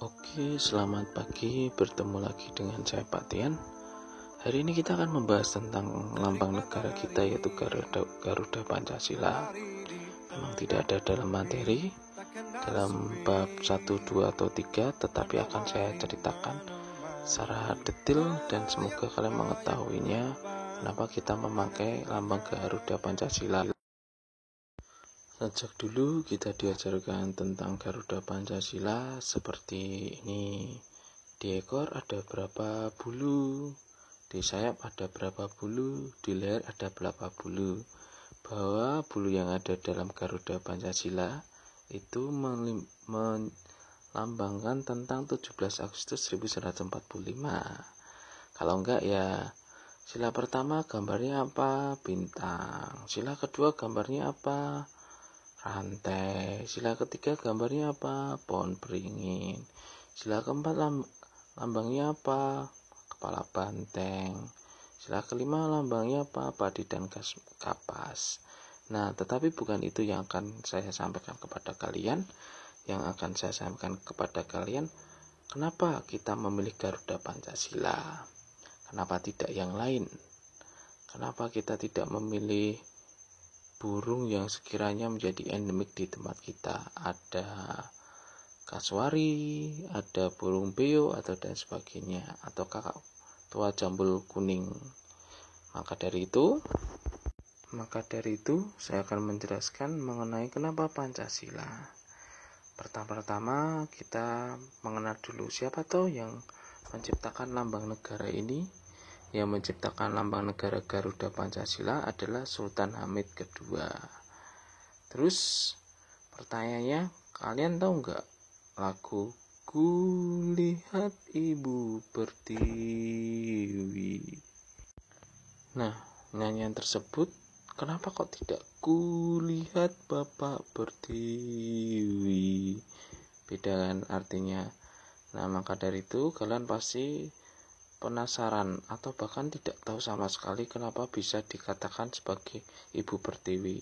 Oke, selamat pagi. Bertemu lagi dengan saya Pak Tian. Hari ini kita akan membahas tentang lambang negara kita, yaitu Garuda Pancasila. Memang tidak ada dalam materi dalam bab 1, 2, atau 3, tetapi akan saya ceritakan secara detail dan semoga kalian mengetahuinya kenapa kita memakai lambang Garuda Pancasila. Sejak dulu kita diajarkan tentang Garuda Pancasila seperti ini. Di ekor ada berapa bulu, di sayap ada berapa bulu, di leher ada berapa bulu. Bahwa bulu yang ada dalam Garuda Pancasila itu melambangkan tentang 17 Agustus 1945. Kalau enggak ya sila pertama gambarnya apa? Bintang. Sila kedua gambarnya apa? Rantai. Sila ketiga gambarnya apa? Pohon beringin. Sila keempat lambangnya apa? Kepala banteng. Sila kelima lambangnya apa? Padi dan kapas. Nah, tetapi bukan itu yang akan saya sampaikan kepada kalian. Yang akan saya sampaikan kepada kalian, kenapa kita memilih Garuda Pancasila? Kenapa tidak yang lain? Kenapa kita tidak memilih burung yang sekiranya menjadi endemik di tempat kita? Ada kasuari, ada burung beo, atau dan sebagainya, atau kakak tua jambul kuning. Maka dari itu saya akan menjelaskan mengenai kenapa Pancasila. Pertama-tama kita mengenal dulu siapa toh yang menciptakan lambang negara ini. Yang menciptakan lambang negara Garuda Pancasila adalah Sultan Hamid II. Terus pertanyaannya, kalian tahu nggak lagu Kulihat Ibu Pertiwi? Nah, nyanyian tersebut kenapa kok tidak Kulihat Bapak Pertiwi? Beda kan artinya. Nah, maka dari itu kalian pasti penasaran atau bahkan tidak tahu sama sekali kenapa bisa dikatakan sebagai Ibu Pertiwi.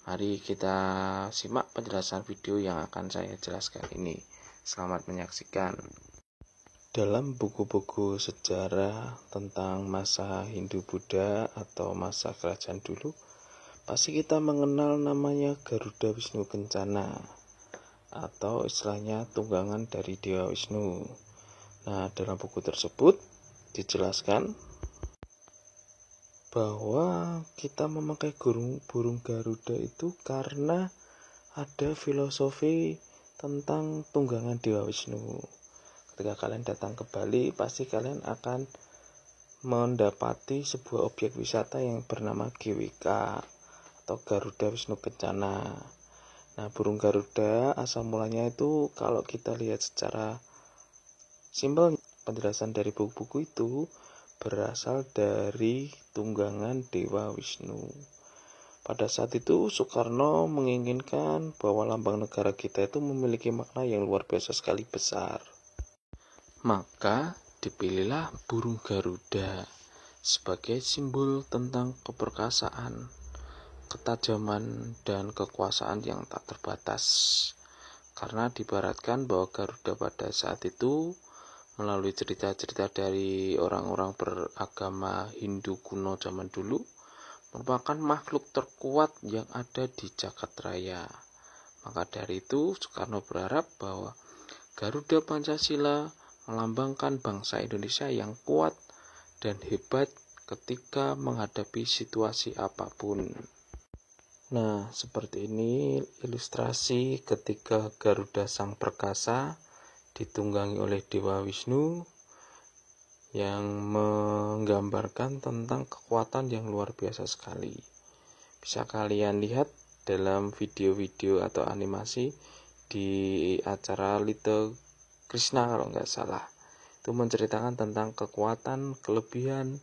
Mari kita simak penjelasan video yang akan saya jelaskan ini. Selamat menyaksikan. Dalam buku-buku sejarah tentang masa Hindu-Buddha atau masa kerajaan dulu, pasti kita mengenal namanya Garuda Wisnu Kencana atau istilahnya tunggangan dari Dewa Wisnu. Nah, dalam buku tersebut dijelaskan bahwa kita memakai burung Garuda itu karena ada filosofi tentang tunggangan Dewa Wisnu. Ketika kalian datang ke Bali, pasti kalian akan mendapati sebuah objek wisata yang bernama GWK atau Garuda Wisnu Kencana. Nah, burung Garuda asal mulanya itu kalau kita lihat secara simpel, penjelasan dari buku-buku itu berasal dari tunggangan Dewa Wisnu. Pada saat itu Soekarno menginginkan bahwa lambang negara kita itu memiliki makna yang luar biasa sekali besar. Maka dipilihlah burung Garuda sebagai simbol tentang keperkasaan, ketajaman, dan kekuasaan yang tak terbatas. Karena diibaratkan bahwa Garuda pada saat itu melalui cerita-cerita dari orang-orang beragama Hindu kuno zaman dulu merupakan makhluk terkuat yang ada di jagat raya. Maka dari itu Soekarno berharap bahwa Garuda Pancasila melambangkan bangsa Indonesia yang kuat dan hebat ketika menghadapi situasi apapun. Nah, seperti ini ilustrasi ketika Garuda Sang Perkasa ditunggangi oleh Dewa Wisnu yang menggambarkan tentang kekuatan yang luar biasa sekali. Bisa kalian lihat dalam video-video atau animasi di acara Little Krishna kalau nggak salah. Itu menceritakan tentang kekuatan, kelebihan,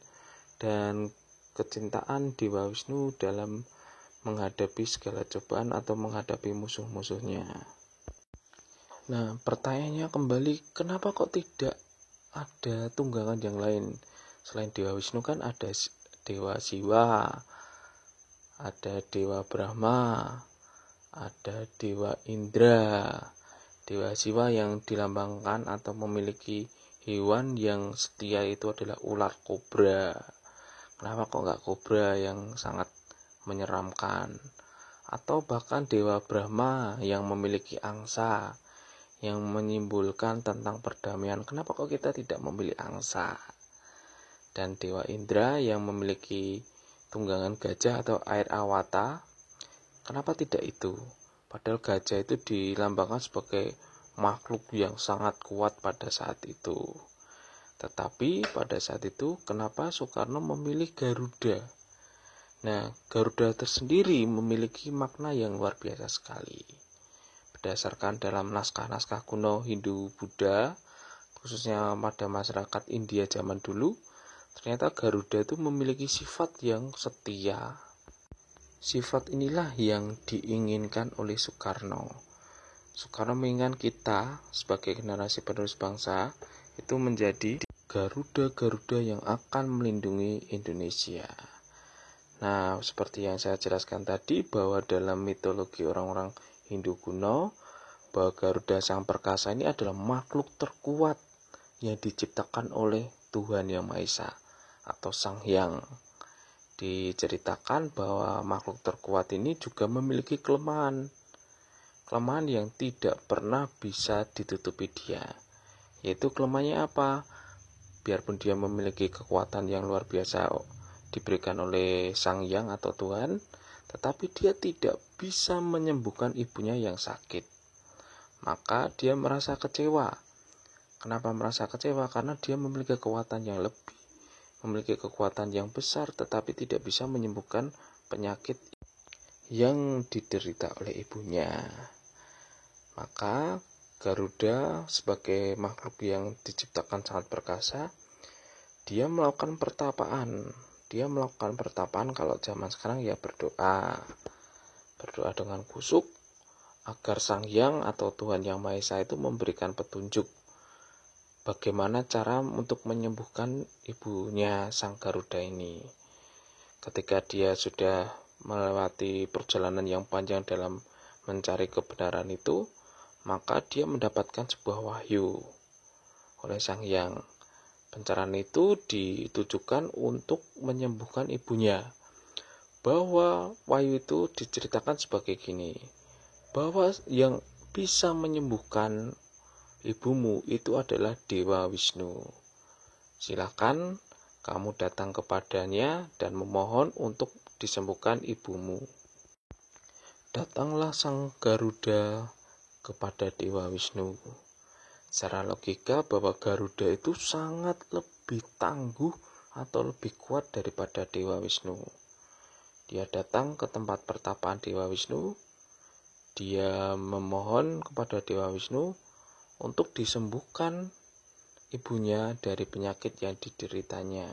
dan kecintaan Dewa Wisnu dalam menghadapi segala cobaan atau menghadapi musuh-musuhnya. Nah, pertanyaannya kembali, kenapa kok tidak ada tunggangan yang lain? Selain Dewa Wisnu kan ada Dewa Siwa, ada Dewa Brahma, ada Dewa Indra, Dewa Siwa yang dilambangkan atau memiliki hewan yang setia itu adalah ular kobra. Kenapa kok nggak kobra yang sangat menyeramkan? Atau bahkan Dewa Brahma yang memiliki angsa, yang menyimbolkan tentang perdamaian. Kenapa kok kita tidak memilih angsa? Dan Dewa Indra yang memiliki tunggangan gajah atau air awata. Kenapa tidak itu? Padahal gajah itu dilambangkan sebagai makhluk yang sangat kuat pada saat itu. Tetapi pada saat itu kenapa Soekarno memilih Garuda? Nah, Garuda tersendiri memiliki makna yang luar biasa sekali. Berdasarkan dalam naskah-naskah kuno Hindu-Buddha, khususnya pada masyarakat India zaman dulu, ternyata Garuda itu memiliki sifat yang setia. Sifat inilah yang diinginkan oleh Soekarno. Soekarno menginginkan kita sebagai generasi penerus bangsa itu menjadi Garuda-Garuda yang akan melindungi Indonesia. Nah, seperti yang saya jelaskan tadi bahwa dalam mitologi orang-orang Hindu kuno, bahwa Garuda Sang Perkasa ini adalah makhluk terkuat yang diciptakan oleh Tuhan Yang Maha Esa atau Sang Hyang. Diceritakan bahwa makhluk terkuat ini juga memiliki kelemahan yang tidak pernah bisa ditutupi dia. Yaitu kelemahannya apa? Biarpun dia memiliki kekuatan yang luar biasa diberikan oleh Sang Hyang atau Tuhan, tetapi dia tidak bisa menyembuhkan ibunya yang sakit. Maka dia merasa kecewa. Kenapa merasa kecewa? Karena dia memiliki kekuatan yang lebih, memiliki kekuatan yang besar, tetapi tidak bisa menyembuhkan penyakit yang diderita oleh ibunya. Maka Garuda sebagai makhluk yang diciptakan sangat perkasa, dia melakukan pertapaan. Kalau zaman sekarang ya berdoa dengan khusyuk agar Sang Hyang atau Tuhan Yang Maha Esa itu memberikan petunjuk bagaimana cara untuk menyembuhkan ibunya Sang Garuda ini. Ketika dia sudah melewati perjalanan yang panjang dalam mencari kebenaran itu, maka dia mendapatkan sebuah wahyu oleh Sang Hyang. Pencerahan itu ditujukan untuk menyembuhkan ibunya. Bahwa wahyu itu diceritakan sebagai gini, bahwa yang bisa menyembuhkan ibumu itu adalah Dewa Wisnu. Silakan kamu datang kepadanya dan memohon untuk disembuhkan ibumu. Datanglah Sang Garuda kepada Dewa Wisnu. Secara logika bahwa Garuda itu sangat lebih tangguh atau lebih kuat daripada Dewa Wisnu. Dia datang ke tempat pertapaan Dewa Wisnu. Dia memohon kepada Dewa Wisnu untuk disembuhkan ibunya dari penyakit yang dideritanya.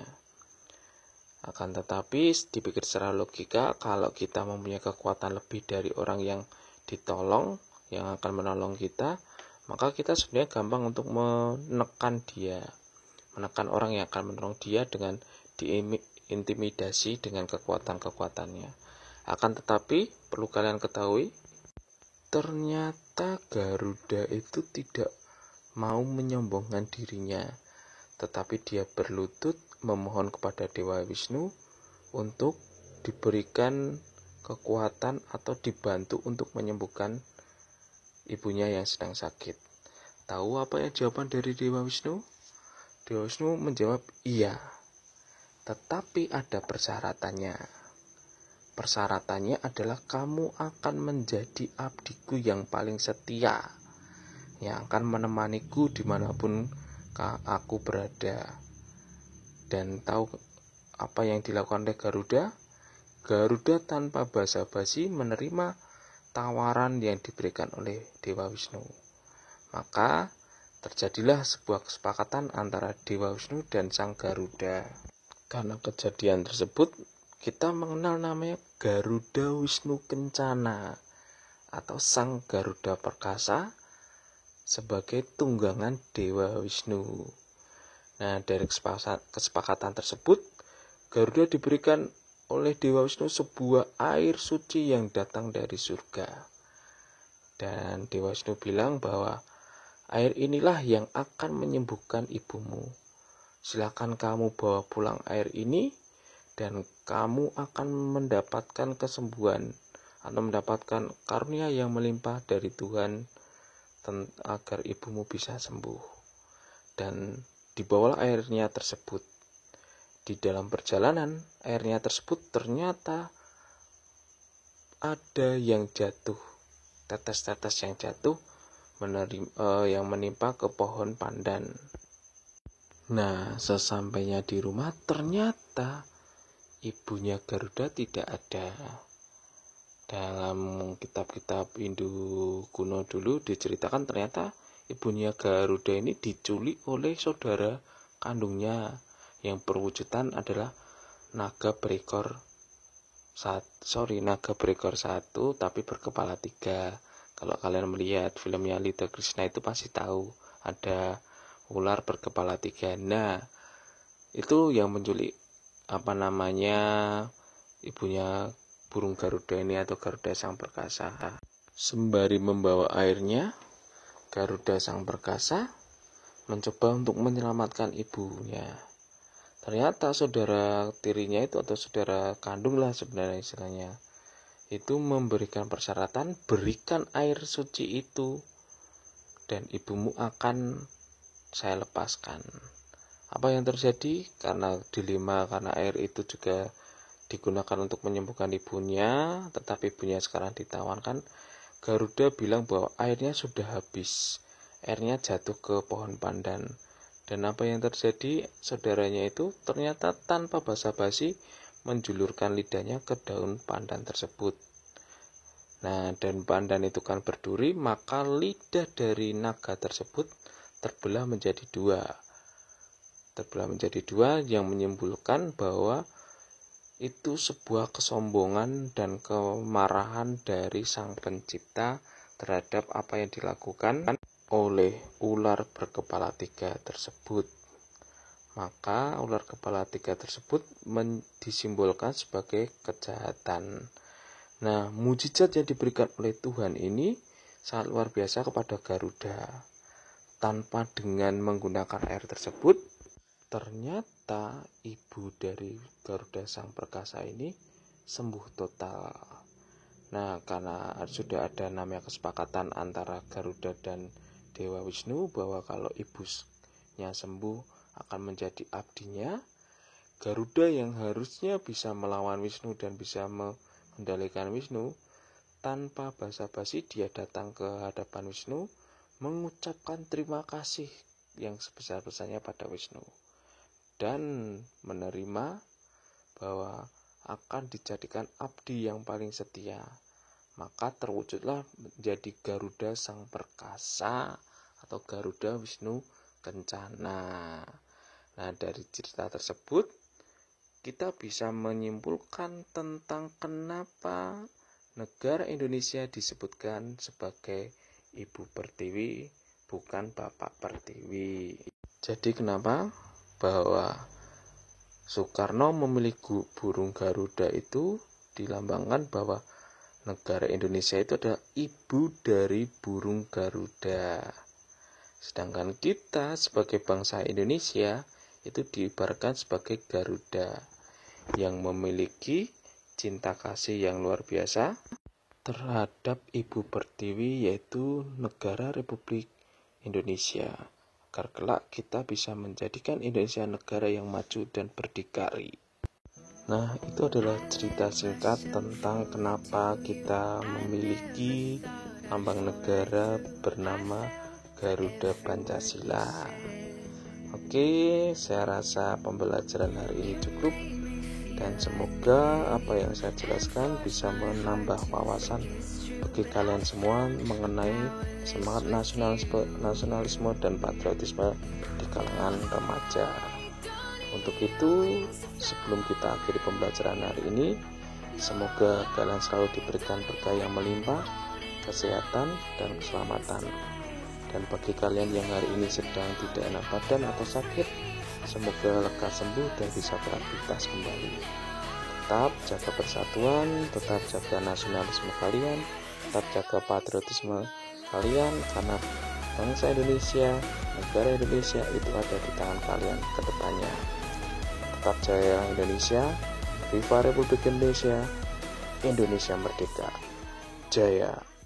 Akan tetapi dipikir secara logika, kalau kita mempunyai kekuatan lebih dari orang yang ditolong, yang akan menolong kita, maka kita sebenarnya gampang untuk menekan orang yang akan menolong dia dengan diintimidasi dengan kekuatan-kekuatannya. Akan tetapi perlu kalian ketahui, ternyata Garuda itu tidak mau menyombongkan dirinya, tetapi dia berlutut memohon kepada Dewa Wisnu untuk diberikan kekuatan atau dibantu untuk menyembuhkan ibunya yang sedang sakit. Tahu apa yang jawaban dari Dewa Wisnu? Dewa Wisnu menjawab, iya, tetapi ada persyaratannya. Persyaratannya adalah kamu akan menjadi abdiku yang paling setia, yang akan menemaniku dimanapun aku berada. Dan tahu apa yang dilakukan oleh Garuda? Garuda tanpa basa-basi menerima tawaran yang diberikan oleh Dewa Wisnu. Maka terjadilah sebuah kesepakatan antara Dewa Wisnu dan Sang Garuda. Karena kejadian tersebut, kita mengenal namanya Garuda Wisnu Kencana atau Sang Garuda Perkasa sebagai tunggangan Dewa Wisnu. Nah, dari kesepakatan tersebut, Garuda diberikan oleh Dewa Wisnu sebuah air suci yang datang dari surga. Dan Dewa Wisnu bilang bahwa air inilah yang akan menyembuhkan ibumu. Silakan kamu bawa pulang air ini dan kamu akan mendapatkan kesembuhan atau mendapatkan karunia yang melimpah dari Tuhan agar ibumu bisa sembuh. Dan dibawalah airnya tersebut. Di dalam perjalanan airnya tersebut ternyata ada yang jatuh, tetes-tetes yang jatuh yang menimpa ke pohon pandan. Nah, sesampainya di rumah ternyata ibunya Garuda tidak ada. Dalam kitab-kitab Hindu kuno dulu diceritakan ternyata ibunya Garuda ini diculik oleh saudara kandungnya yang perwujudan adalah naga berekor satu tapi berkepala 3. Kalau kalian melihat filmnya Little Krishna itu pasti tahu ada ular berkepala 3. Nah, itu yang menculik ibunya burung Garuda ini atau Garuda Sang Perkasa. Sembari membawa airnya, Garuda Sang Perkasa mencoba untuk menyelamatkan ibunya. Ternyata saudara tirinya itu atau saudara kandung lah sebenarnya istilahnya, itu memberikan persyaratan, berikan air suci itu dan ibumu akan saya lepaskan. Apa yang terjadi? Karena dilema, karena air itu juga digunakan untuk menyembuhkan ibunya, tetapi ibunya sekarang ditawankan. Garuda bilang bahwa airnya sudah habis, airnya jatuh ke pohon pandan. Dan apa yang terjadi? Saudaranya itu ternyata tanpa basa-basi menjulurkan lidahnya ke daun pandan tersebut. Nah, daun pandan itu kan berduri, maka lidah dari naga tersebut terbelah menjadi dua yang menyimpulkan bahwa itu sebuah kesombongan dan kemarahan dari Sang Pencipta terhadap apa yang dilakukan oleh ular berkepala 3 tersebut. Maka ular kepala 3 tersebut disimbolkan sebagai kejahatan. Nah, mujizat yang diberikan oleh Tuhan ini sangat luar biasa kepada Garuda. Tanpa dengan menggunakan air tersebut, ternyata ibu dari Garuda Sang Perkasa ini sembuh total. Nah, karena sudah ada namanya kesepakatan antara Garuda dan Dewa Wisnu bahwa kalau ibunya sembuh akan menjadi abdinya, Garuda yang harusnya bisa melawan Wisnu dan bisa mengendalikan Wisnu, tanpa basa-basi dia datang ke hadapan Wisnu mengucapkan terima kasih yang sebesar-besarnya pada Wisnu dan menerima bahwa akan dijadikan abdi yang paling setia. Maka terwujudlah menjadi Garuda Sang Perkasa atau Garuda Wisnu Kencana. Nah, dari cerita tersebut kita bisa menyimpulkan tentang kenapa negara Indonesia disebutkan sebagai Ibu Pertiwi, bukan Bapak Pertiwi. Jadi kenapa? Bahwa Soekarno memilih burung Garuda itu dilambangkan bahwa negara Indonesia itu adalah ibu dari burung Garuda. Sedangkan kita sebagai bangsa Indonesia itu diibaratkan sebagai Garuda yang memiliki cinta kasih yang luar biasa terhadap Ibu Pertiwi, yaitu negara Republik Indonesia, agar kelak kita bisa menjadikan Indonesia negara yang maju dan berdikari. Nah, itu adalah cerita singkat tentang kenapa kita memiliki lambang negara bernama Garuda Pancasila. Oke, saya rasa pembelajaran hari ini cukup. Dan semoga apa yang saya jelaskan bisa menambah wawasan bagi kalian semua mengenai semangat nasionalisme dan patriotisme di kalangan remaja. Untuk itu, sebelum kita akhiri pembelajaran hari ini, semoga kalian selalu diberikan berkah yang melimpah, kesehatan, dan keselamatan. Dan bagi kalian yang hari ini sedang tidak enak badan atau sakit, semoga lekas sembuh dan bisa beraktivitas kembali. Tetap jaga persatuan, tetap jaga nasionalisme kalian, tetap tetap jaga patriotisme kalian, karena bangsa Indonesia, negara Indonesia itu ada di tangan kalian ke depannya. Tetap jaya Indonesia, Viva Republik Indonesia, Indonesia Merdeka, Jaya.